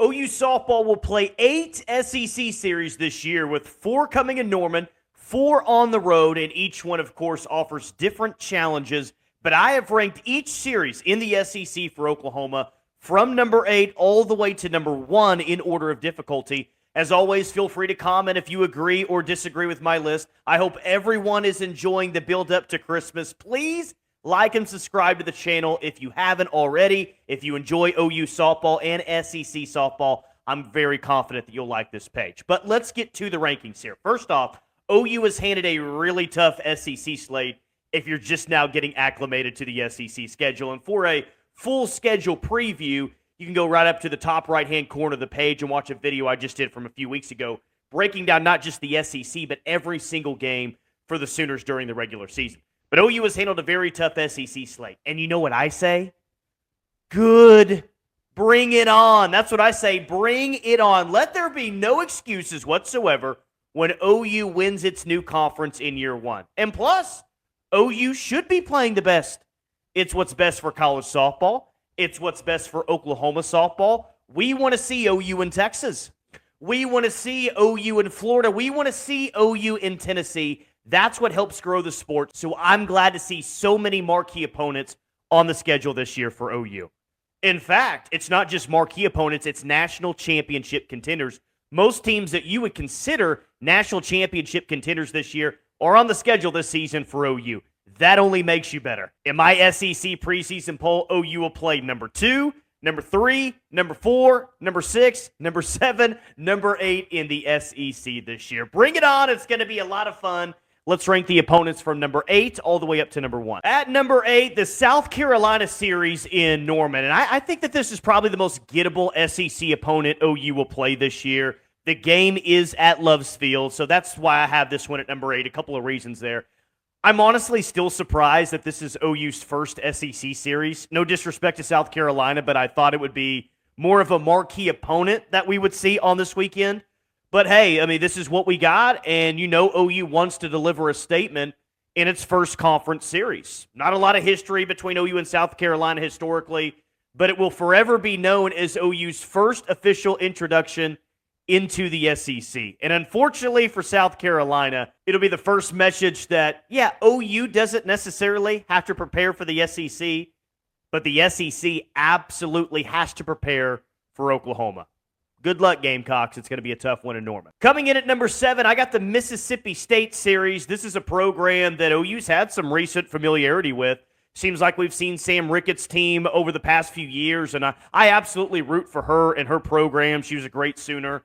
OU softball will play 8 SEC series this year, with 4 coming in Norman, 4 on the road, and each one, of course, offers different challenges. But I have ranked each series in the SEC for Oklahoma from number 8 all the way to number 1 in order of difficulty. As always, feel free to comment if you agree or disagree with my list. I hope everyone is enjoying the build up to Christmas. Please like and subscribe to the channel if you haven't already. If you enjoy OU softball and SEC softball, I'm very confident that you'll like this page. But let's get to the rankings here. First off, OU has handed a really tough SEC slate if you're just now getting acclimated to the SEC schedule. And for a full schedule preview, you can go right up to the top right-hand corner of the page and watch a video I just did from a few weeks ago, breaking down not just the SEC, but every single game for the Sooners during the regular season. But OU has handled a very tough SEC slate. And you know what I say? Good. Bring it on. That's what I say. Bring it on. Let there be no excuses whatsoever when OU wins its new conference in year 1. And plus, OU should be playing the best. It's what's best for college softball. It's what's best for Oklahoma softball. We want to see OU in Texas. We want to see OU in Florida. We want to see OU in Tennessee. That's what helps grow the sport. So I'm glad to see so many marquee opponents on the schedule this year for OU. In fact, it's not just marquee opponents, it's national championship contenders. Most teams that you would consider national championship contenders this year are on the schedule this season for OU. That only makes you better. In my SEC preseason poll, OU will play number 2, number 3, number 4, number 6, number 7, number 8 in the SEC this year. Bring it on. It's going to be a lot of fun. Let's rank the opponents from number 8 all the way up to number 1. At number 8, the South Carolina series in Norman. And I think that this is probably the most gettable SEC opponent OU will play this year. The game is at Loves Field, so that's why I have this one at number 8. A couple of reasons there. I'm honestly still surprised that this is OU's first SEC series. No disrespect to South Carolina, but I thought it would be more of a marquee opponent that we would see on this weekend. But hey, I mean, this is what we got, and you know OU wants to deliver a statement in its first conference series. Not a lot of history between OU and South Carolina historically, but it will forever be known as OU's first official introduction into the SEC. And unfortunately for South Carolina, it'll be the first message that, yeah, OU doesn't necessarily have to prepare for the SEC, but the SEC absolutely has to prepare for Oklahoma. Good luck, Gamecocks. It's going to be a tough one in Norman. Coming in at number 7, I got the Mississippi State series. This is a program that OU's had some recent familiarity with. Seems like we've seen Sam Ricketts' team over the past few years, and I absolutely root for her and her program. She was a great Sooner.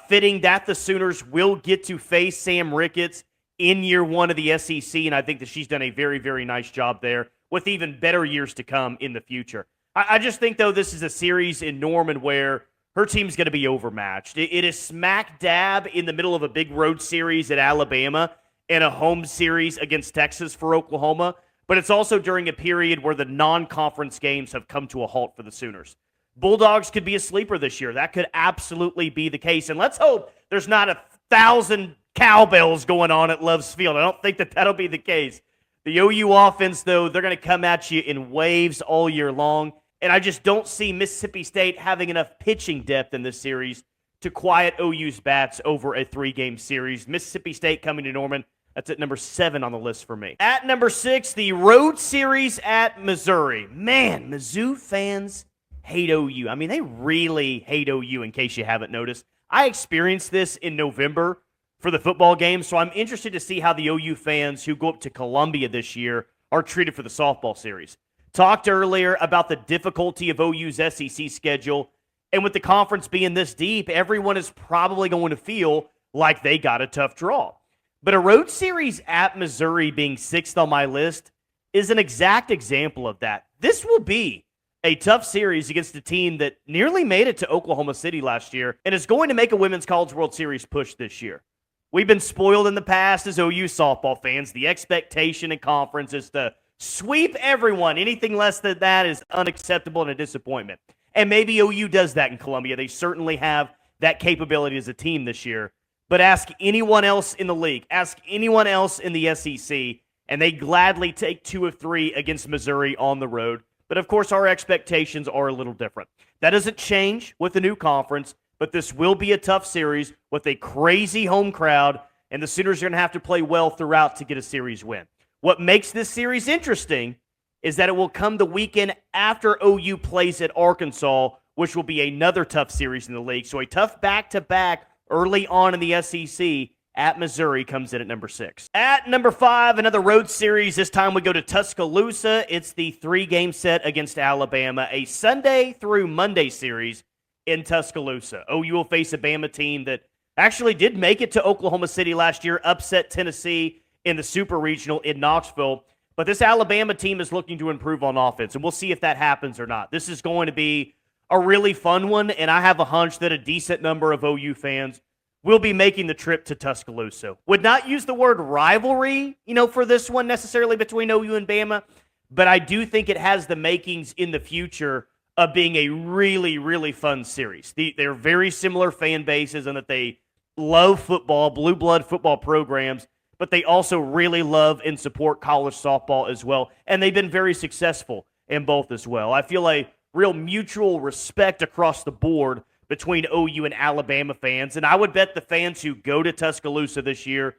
Fitting that the Sooners will get to face Sam Ricketts in year 1 of the SEC, and I think that she's done a very, very nice job there with even better years to come in the future. I just think, though, this is a series in Norman where her team's going to be overmatched. It is smack dab in the middle of a big road series at Alabama and a home series against Texas for Oklahoma, but it's also during a period where the non-conference games have come to a halt for the Sooners. Bulldogs could be a sleeper this year. That could absolutely be the case. And let's hope there's not 1,000 cowbells going on at Loves Field. I don't think that that'll be the case. The OU offense, though, they're going to come at you in waves all year long. And I just don't see Mississippi State having enough pitching depth in this series to quiet OU's bats over a 3-game series. Mississippi State coming to Norman. That's at number 7 on the list for me. At number 6, the road series at Missouri. Man, Mizzou fans hate OU. I mean, they really hate OU, in case you haven't noticed. I experienced this in November for the football game, so I'm interested to see how the OU fans who go up to Columbia this year are treated for the softball series. Talked earlier about the difficulty of OU's SEC schedule, and with the conference being this deep, everyone is probably going to feel like they got a tough draw. But a road series at Missouri being 6th on my list is an exact example of that. This will be a tough series against a team that nearly made it to Oklahoma City last year and is going to make a Women's College World Series push this year. We've been spoiled in the past as OU softball fans. The expectation in conference is to sweep everyone. Anything less than that is unacceptable and a disappointment. And maybe OU does that in Columbia. They certainly have that capability as a team this year. But ask anyone else in the league, ask anyone else in the SEC, and they gladly take 2 of 3 against Missouri on the road. But of course, our expectations are a little different. That doesn't change with the new conference, but this will be a tough series with a crazy home crowd, and the Sooners are going to have to play well throughout to get a series win. What makes this series interesting is that it will come the weekend after OU plays at Arkansas, which will be another tough series in the league. So a tough back-to-back early on in the SEC at Missouri comes in at number 6. At number 5, another road series. This time we go to Tuscaloosa. It's the 3-game set against Alabama, a Sunday through Monday series in Tuscaloosa. OU will face a Bama team that actually did make it to Oklahoma City last year, upset Tennessee in the Super Regional in Knoxville. But this Alabama team is looking to improve on offense, and we'll see if that happens or not. This is going to be a really fun one, and I have a hunch that a decent number of OU fans will be making the trip to Tuscaloosa. Would not use the word rivalry, for this one necessarily between OU and Bama, but I do think it has the makings in the future of being a really, really fun series. They're very similar fan bases in that they love football, blue blood football programs, but they also really love and support college softball as well, and they've been very successful in both as well. I feel a real mutual respect across the board between OU and Alabama fans, and I would bet the fans who go to Tuscaloosa this year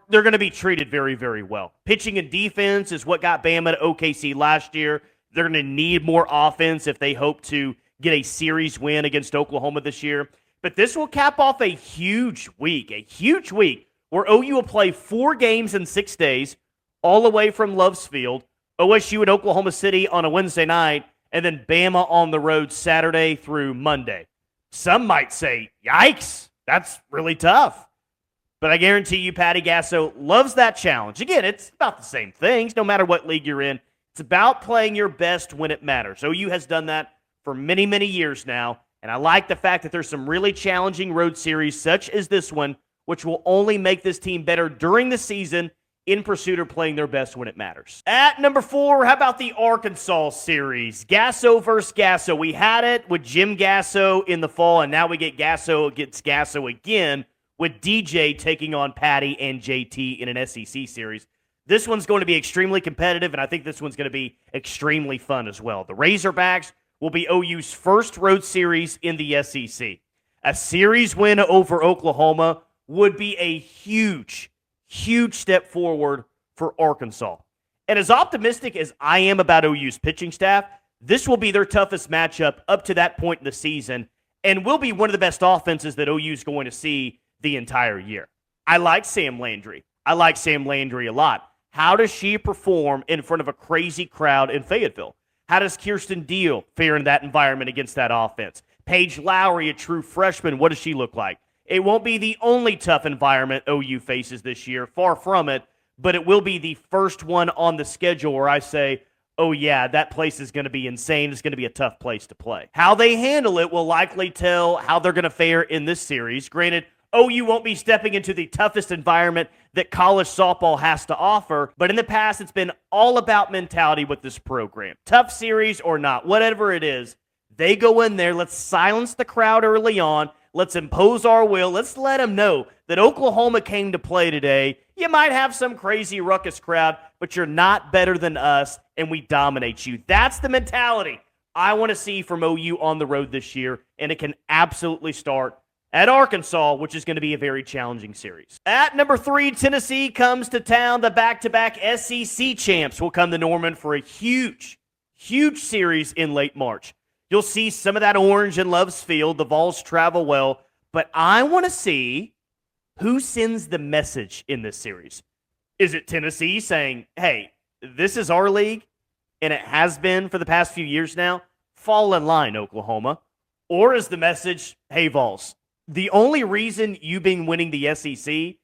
they're going to be treated very, very well. Pitching and defense is what got Bama to OKC last year. They're going to need more offense if they hope to get a series win against Oklahoma this year. But this will cap off a huge week where OU will play 4 games in 6 days, all the way from Loves Field, OSU and Oklahoma City on a Wednesday night, and then Bama on the road Saturday through Monday. Some might say, yikes, that's really tough. But I guarantee you Patty Gasso loves that challenge. Again, it's about the same things, no matter what league you're in. It's about playing your best when it matters. OU has done that for many, many years now, and I like the fact that there's some really challenging road series such as this one, which will only make this team better during the season in pursuit of playing their best when it matters. At number 4, how about the Arkansas series? Gasso versus Gasso. We had it with Jim Gasso in the fall, and now we get Gasso against Gasso again with DJ taking on Patty and JT in an SEC series. This one's going to be extremely competitive, and I think this one's going to be extremely fun as well. The Razorbacks will be OU's first road series in the SEC. A series win over Oklahoma would be a huge step forward for Arkansas. And as optimistic as I am about OU's pitching staff, this will be their toughest matchup up to that point in the season and will be one of the best offenses that OU is going to see the entire year. I like Sam Landry. I like Sam Landry a lot. How does she perform in front of a crazy crowd in Fayetteville? How does Kirsten Deal fare in that environment against that offense? Paige Lowry, a true freshman, what does she look like? It won't be the only tough environment OU faces this year, far from it, but it will be the first one on the schedule where I say, oh yeah, that place is going to be insane. It's going to be a tough place to play. How they handle it will likely tell how they're going to fare in this series. Granted, OU won't be stepping into the toughest environment that college softball has to offer, but in the past, it's been all about mentality with this program. Tough series or not, whatever it is, they go in there, let's silence the crowd early on, let's impose our will. Let's let them know that Oklahoma came to play today. You might have some crazy ruckus crowd, but you're not better than us, and we dominate you. That's the mentality I want to see from OU on the road this year, and it can absolutely start at Arkansas, which is going to be a very challenging series. At number 3, Tennessee comes to town. The back-to-back SEC champs will come to Norman for a huge series in late March. You'll see some of that orange in Loves Field. The Vols travel well. But I want to see who sends the message in this series. Is it Tennessee saying, hey, this is our league, and it has been for the past few years now? Fall in line, Oklahoma. Or is the message, hey, Vols, the only reason you've been winning the SEC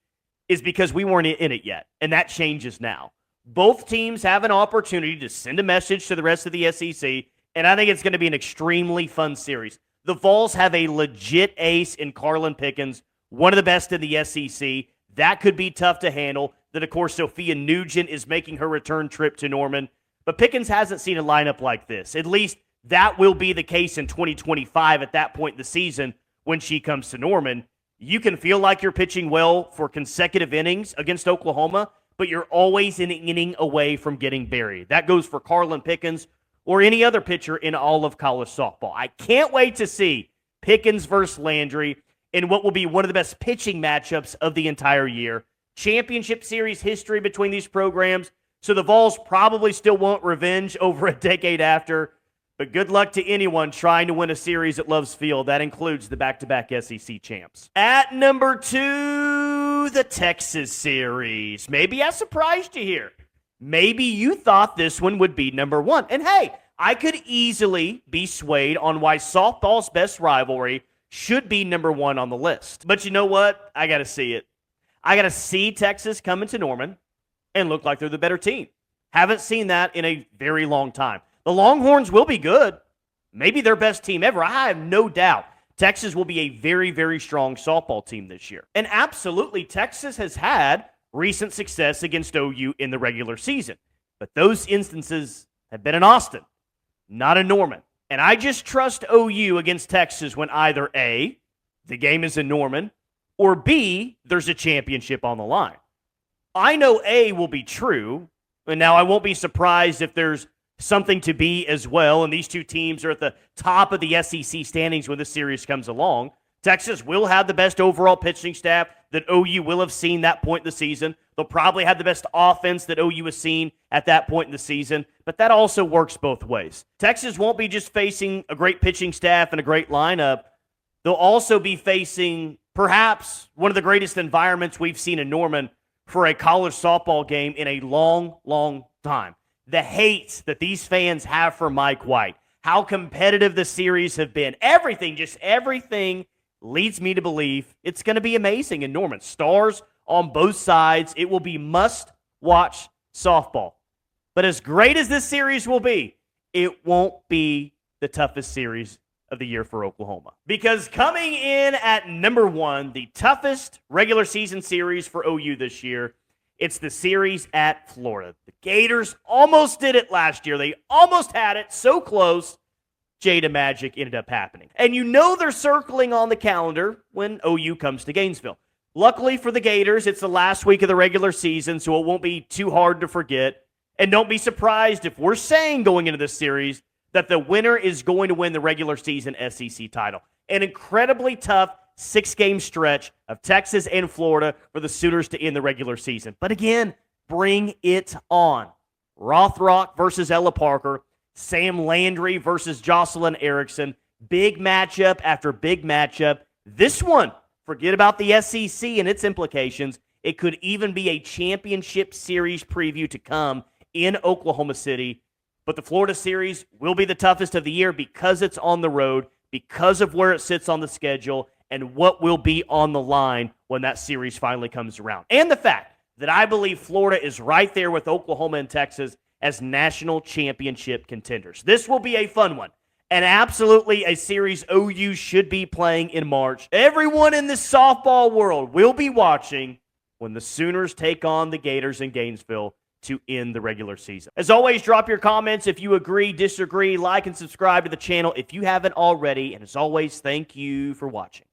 is because we weren't in it yet, and that changes now. Both teams have an opportunity to send a message to the rest of the SEC, and I think it's going to be an extremely fun series. The Vols have a legit ace in Carlin Pickens, one of the best in the SEC. That could be tough to handle. Then, of course, Sophia Nugent is making her return trip to Norman. But Pickens hasn't seen a lineup like this. At least that will be the case in 2025 at that point in the season when she comes to Norman. You can feel like you're pitching well for consecutive innings against Oklahoma, but you're always an inning away from getting buried. That goes for Carlin Pickens or any other pitcher in all of college softball. I can't wait to see Pickens versus Landry in what will be one of the best pitching matchups of the entire year. Championship series history between these programs, so the Vols probably still want revenge over a decade after. But good luck to anyone trying to win a series at Love's Field. That includes the back-to-back SEC champs. At number 2, the Texas series. Maybe I surprised you here. Maybe you thought this one would be number 1. And hey, I could easily be swayed on why softball's best rivalry should be number 1 on the list. But you know what? I got to see it. I got to see Texas come into Norman and look like they're the better team. Haven't seen that in a very long time. The Longhorns will be good. Maybe their best team ever. I have no doubt Texas will be a very, very strong softball team this year. And absolutely, Texas has had recent success against OU in the regular season. But those instances have been in Austin, not in Norman. And I just trust OU against Texas when either A, the game is in Norman, or B, there's a championship on the line. I know A will be true, and now I won't be surprised if there's something to be as well, and these two teams are at the top of the SEC standings when this series comes along. Texas will have the best overall pitching staff that OU will have seen that point in the season. They'll probably have the best offense that OU has seen at that point in the season, but that also works both ways. Texas won't be just facing a great pitching staff and a great lineup. They'll also be facing perhaps one of the greatest environments we've seen in Norman for a college softball game in a long, long time. The hate that these fans have for Mike White, how competitive the series have been, everything leads me to believe it's going to be amazing in Norman. Stars on both sides. It will be must-watch softball. But as great as this series will be, it won't be the toughest series of the year for Oklahoma. Because coming in at number 1, the toughest regular season series for OU this year, it's the series at Florida. The Gators almost did it last year. They almost had it, so close. Jada Magic ended up happening. And you know they're circling on the calendar when OU comes to Gainesville. Luckily for the Gators, it's the last week of the regular season, so it won't be too hard to forget. And don't be surprised if we're saying going into this series that the winner is going to win the regular season SEC title. An incredibly tough 6-game stretch of Texas and Florida for the Sooners to end the regular season. But again, bring it on. Rothrock versus Ella Parker. Sam Landry versus Jocelyn Erickson. Big matchup after big matchup. This one, forget about the SEC and its implications. It could even be a championship series preview to come in Oklahoma City. But the Florida series will be the toughest of the year because it's on the road, because of where it sits on the schedule, and what will be on the line when that series finally comes around. And the fact that I believe Florida is right there with Oklahoma and Texas as national championship contenders. This will be a fun one, and absolutely a series OU should be playing in March. Everyone in the softball world will be watching when the Sooners take on the Gators in Gainesville to end the regular season. As always, drop your comments if you agree, disagree, like and subscribe to the channel if you haven't already, and as always, thank you for watching.